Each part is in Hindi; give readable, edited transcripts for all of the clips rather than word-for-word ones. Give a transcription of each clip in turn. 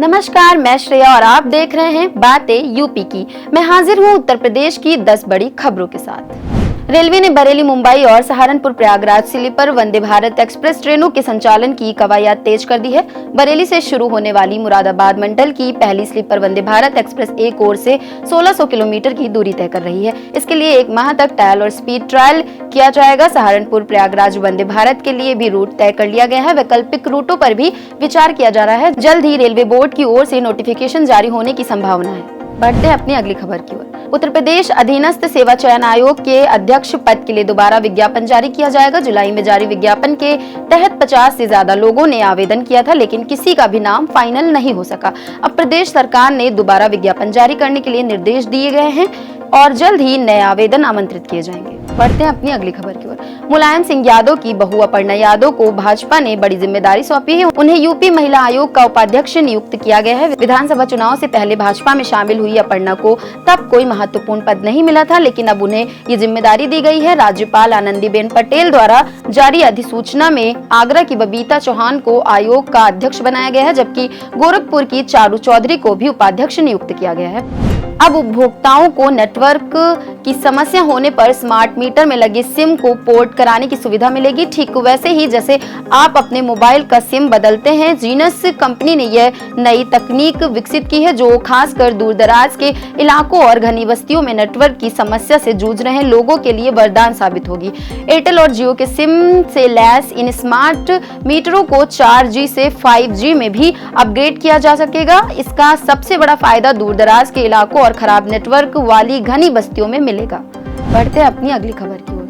नमस्कार, मैं श्रेया और आप देख रहे हैं बातें यूपी की। मैं हाजिर हूं उत्तर प्रदेश की 10 बड़ी खबरों के साथ। रेलवे ने बरेली मुंबई और सहारनपुर प्रयागराज स्लीपर वंदे भारत एक्सप्रेस ट्रेनों के संचालन की कवायद तेज कर दी है। बरेली से शुरू होने वाली मुरादाबाद मंडल की पहली स्लीपर वंदे भारत एक्सप्रेस एक ओर से 1600 किलोमीटर की दूरी तय कर रही है। इसके लिए 1 माह तक ट्रायल और स्पीड ट्रायल किया जाएगा। सहारनपुर प्रयागराज वंदे भारत के लिए भी रूट तय कर लिया गया है। वैकल्पिक रूटों पर भी विचार किया जा रहा है। जल्द ही रेलवे बोर्ड की ओर से नोटिफिकेशन जारी होने की संभावना है। बढ़ते हैं अपनी अगली खबर की ओर। उत्तर प्रदेश अधीनस्थ सेवा चयन आयोग के अध्यक्ष पद के लिए दोबारा विज्ञापन जारी किया जाएगा। जुलाई में जारी विज्ञापन के तहत 50 से ज्यादा लोगों ने आवेदन किया था, लेकिन किसी का भी नाम फाइनल नहीं हो सका। अब प्रदेश सरकार ने दोबारा विज्ञापन जारी करने के लिए निर्देश दिए गए हैं और जल्द ही नए आवेदन आमंत्रित किए जाएंगे। बढ़ते हैं अपनी अगली खबर की ओर। मुलायम सिंह यादव की बहू अपर्णा यादव को भाजपा ने बड़ी जिम्मेदारी सौंपी है। उन्हें यूपी महिला आयोग का उपाध्यक्ष नियुक्त किया गया है। विधानसभा चुनाव से पहले भाजपा में शामिल हुई अपर्णा को तब कोई महत्वपूर्ण पद नहीं मिला था, लेकिन अब उन्हें ये जिम्मेदारी दी गई है। राज्यपाल आनंदीबेन पटेल द्वारा जारी अधिसूचना में आगरा की बबीता चौहान को आयोग का अध्यक्ष बनाया गया है, जबकि गोरखपुर की चारू चौधरी को भी उपाध्यक्ष नियुक्त किया गया है। अब उपभोक्ताओं को नेटवर्क की समस्या होने पर स्मार्ट मीटर में लगे सिम को पोर्ट कराने की सुविधा मिलेगी। ठीक वैसे ही जैसे आप अपने मोबाइल का सिम बदलते हैं, जीनस कंपनी ने यह नई तकनीक विकसित की है, जो खासकर दूर दराज के इलाकों और घनी बस्तियों में नेटवर्क की समस्या से जूझ रहे लोगों के लिए वरदान साबित होगी। एयरटेल और जियो के सिम से लैस इन स्मार्ट मीटरों को 4G से 5G में भी अपग्रेड किया जा सकेगा। इसका सबसे बड़ा फायदा दूर दराज के इलाकों और खराब नेटवर्क वाली घनी बस्तियों में मिलेगा। बढ़ते हैं अपनी अगली खबर की ओर।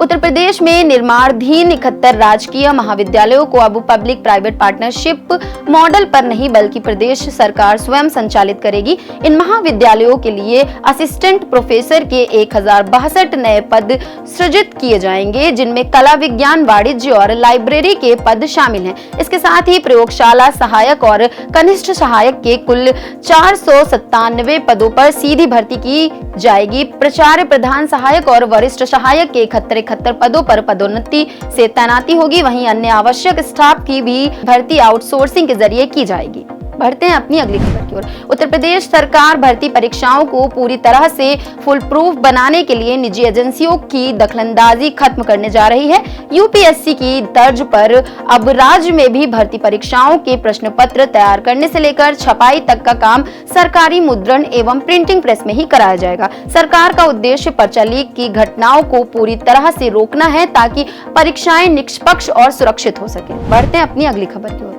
उत्तर प्रदेश में निर्माणाधीन 71 राजकीय महाविद्यालयों को अब पब्लिक प्राइवेट पार्टनरशिप मॉडल पर नहीं बल्कि प्रदेश सरकार स्वयं संचालित करेगी। इन महाविद्यालयों के लिए असिस्टेंट प्रोफेसर के 1062 नए पद सृजित किए जाएंगे, जिनमें कला, विज्ञान, वाणिज्य और लाइब्रेरी के पद शामिल हैं। इसके साथ ही प्रयोगशाला सहायक और कनिष्ठ सहायक के कुल 497 पदों पर सीधी भर्ती की जाएगी। प्राचार्य, प्रधान सहायक और वरिष्ठ सहायक के 71 पदों पर पदोन्नति से तैनाती होगी। वहीं अन्य आवश्यक स्टाफ की भी भर्ती आउटसोर्सिंग के जरिए की जाएगी। बढ़ते हैं अपनी अगली खबर की ओर। उत्तर प्रदेश सरकार भर्ती परीक्षाओं को पूरी तरह से फुल प्रूफ बनाने के लिए निजी एजेंसियों की दखलंदाजी खत्म करने जा रही है। यूपीएससी की तर्ज पर अब राज्य में भी भर्ती परीक्षाओं के प्रश्न पत्र तैयार करने से लेकर छपाई तक का काम सरकारी मुद्रण एवं प्रिंटिंग प्रेस में ही कराया जाएगा। सरकार का उद्देश्य पर्चा लीक की घटनाओं को पूरी तरह से रोकना है, ताकि परीक्षाएं निष्पक्ष और सुरक्षित हो सके। बढ़ते हैं अपनी अगली खबर की ओर।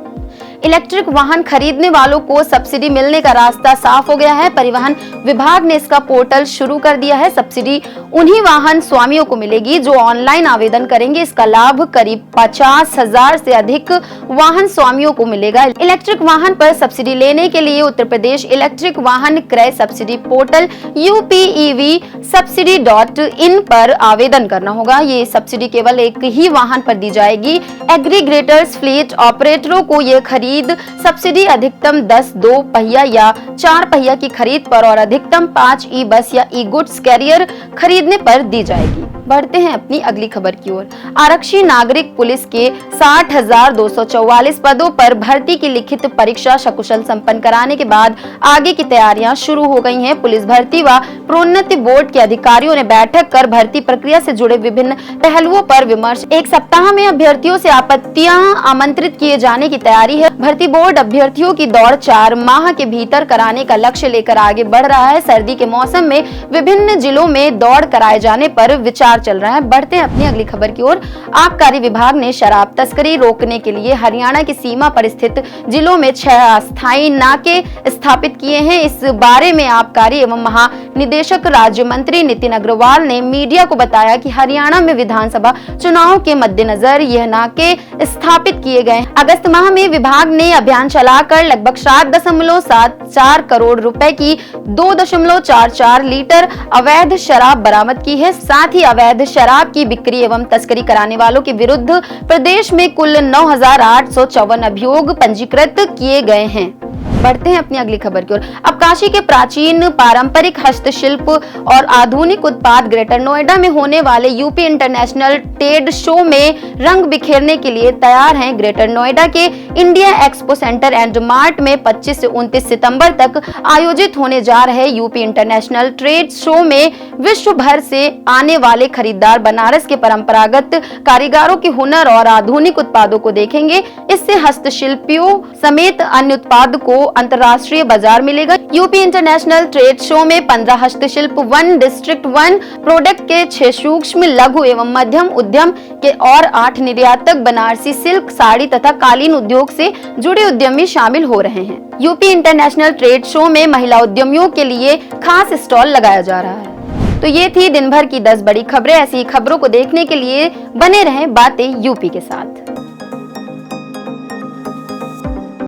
इलेक्ट्रिक वाहन खरीदने वालों को सब्सिडी मिलने का रास्ता साफ हो गया है। परिवहन विभाग ने इसका पोर्टल शुरू कर दिया है। सब्सिडी उन्हीं वाहन स्वामियों को मिलेगी जो ऑनलाइन आवेदन करेंगे। इसका लाभ करीब 50,000 से अधिक वाहन स्वामियों को मिलेगा। इलेक्ट्रिक वाहन पर सब्सिडी लेने के लिए उत्तर प्रदेश इलेक्ट्रिक वाहन क्रय सब्सिडी पोर्टल UPEV-subsidy.in पर आवेदन करना होगा। ये सब्सिडी केवल एक ही वाहन पर दी जाएगी। एग्रीगेटर्स, फ्लीट ऑपरेटरों को ये खरीद सब्सिडी अधिकतम 10 2 पहिया या 4 पहिया की खरीद पर और अधिकतम 5 ई बस या ई गुड्स कैरियर खरीदने पर दी जाएगी। बढ़ते हैं अपनी अगली खबर की ओर। आरक्षी नागरिक पुलिस के 60,244 पदों पर भर्ती की लिखित परीक्षा सकुशल संपन्न कराने के बाद आगे की तैयारियां शुरू हो गई हैं। पुलिस भर्ती व प्रोन्नति बोर्ड के अधिकारियों ने बैठक कर भर्ती प्रक्रिया से जुड़े विभिन्न पहलुओं पर विमर्श। 1 सप्ताह में अभ्यर्थियों से आपत्तियां आमंत्रित किए जाने की तैयारी है। भर्ती बोर्ड अभ्यर्थियों की दौड़ 4 माह के भीतर कराने का लक्ष्य लेकर आगे बढ़ रहा है। सर्दी के मौसम में विभिन्न जिलों में दौड़ कराए जाने पर विचार चल रहा है। बढ़ते हैं अपनी अगली खबर की ओर। आबकारी विभाग ने शराब तस्करी रोकने के लिए हरियाणा की सीमा पर स्थित जिलों में 6 अस्थायी नाके स्थापित किए हैं। इस बारे में आबकारी एवं महानिदेशक राज्य मंत्री नितिन अग्रवाल ने मीडिया को बताया कि हरियाणा में विधानसभा चुनाव के मद्देनजर यह नाके स्थापित किए गए। अगस्त माह में विभाग ने अभियान चलाकर लगभग 7.74 करोड़ रुपए की 2.44 लीटर अवैध शराब बरामद की है। साथ ही अवैध शराब की बिक्री एवं तस्करी कराने वालों के विरुद्ध प्रदेश में कुल 9,854 अभियोग पंजीकृत किए गए हैं। बढ़ते हैं अपनी अगली खबर की ओर। अब काशी के प्राचीन पारंपरिक हस्तशिल्प और आधुनिक उत्पाद ग्रेटर नोएडा में होने वाले यूपी इंटरनेशनल ट्रेड शो में रंग बिखेरने के लिए तैयार हैं। ग्रेटर नोएडा के India expo centre and mart में 25 से 29 सितंबर तक आयोजित होने जा रहे यूपी इंटरनेशनल ट्रेड शो में विश्व भर से आने वाले खरीदार बनारस के परंपरागत कारीगरों के हुनर और आधुनिक उत्पादों को देखेंगे। इससे हस्तशिल्पियों समेत अन्य उत्पाद को अंतर्राष्ट्रीय बाजार मिलेगा। यूपी इंटरनेशनल ट्रेड शो में 15 हस्तशिल्प 1 डिस्ट्रिक्ट 1 प्रोडक्ट के 6 सूक्ष्म लघु एवं मध्यम उद्यम के और 8 निर्यातक बनारसी सिल्क साड़ी तथा कालीन उद्योग से जुड़े उद्यमी शामिल हो रहे हैं। यूपी इंटरनेशनल ट्रेड शो में महिला उद्यमियों के लिए खास स्टॉल लगाया जा रहा है। तो ये थी दिन भर की 10 बड़ी खबरें। ऐसी खबरों को देखने के लिए बने रहें बातें यूपी के साथ।